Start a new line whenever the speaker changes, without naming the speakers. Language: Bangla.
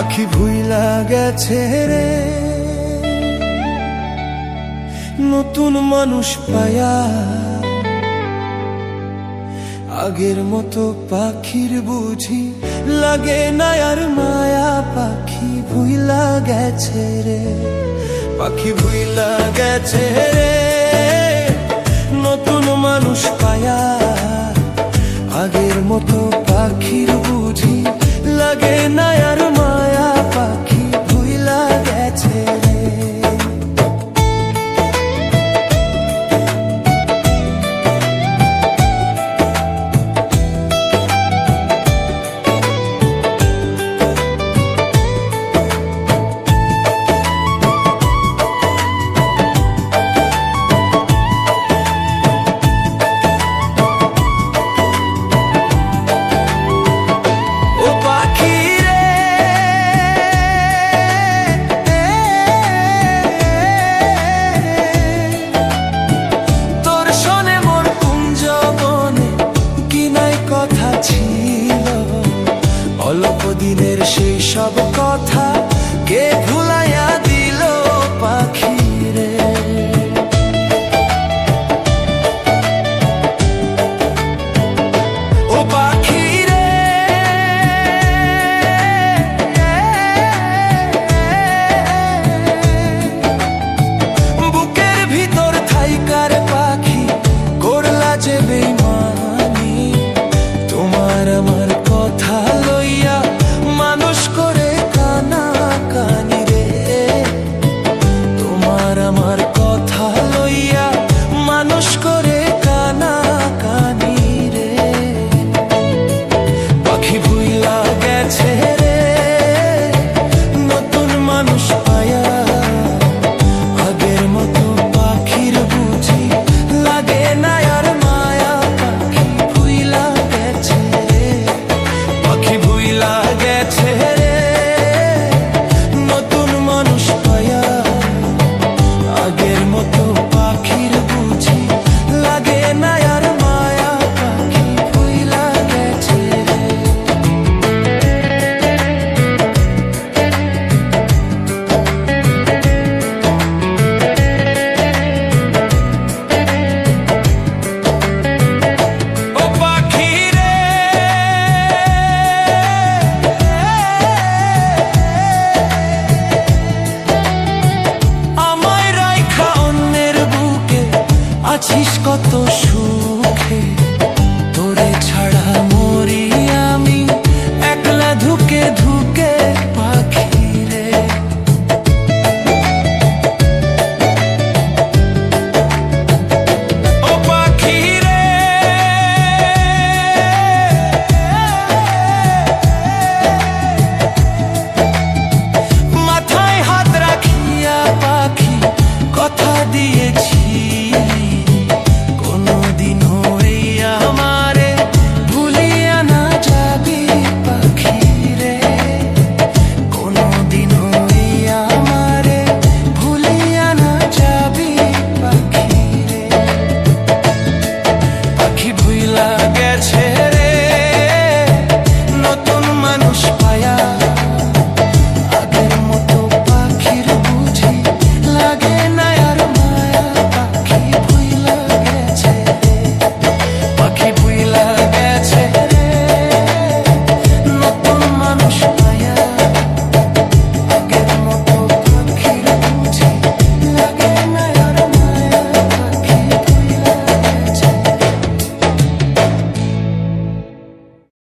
পাখি ভুইলা গেছে রে নতুন মানুষ পায়া, আগের মতো পাখির বুঝি লাগে না আর মায়া। পাখি ভুইলা গেছে রে, পাখি ভুইলা গেছে রে নতুন মানুষ পায়া, আগের মতো পাখির বুঝি লাগে না আর মায়া। পাখি ভুইলা গেছে রে। অল্প দিনের সেই সব কথা কে ভুলাইয়া দিল পাখি রে। ও পাখি রে বুকের ভিতর থাইকার পাখি করলা যে বেইমানি, তোমার আমার কথা লইয়া মানুষ করে কানা কানি রে। তোমার আমার কথা লইয়া মানুষ করে কানা কানি রে। পাখি ভুইলা গেছে রে নতুন মানুষ পায়া, আগের মতো পাখির বুঝি লাগে না আর মায়া। পাখি ভুইলা গেছে রে, পাখি ভুইলা গেছে।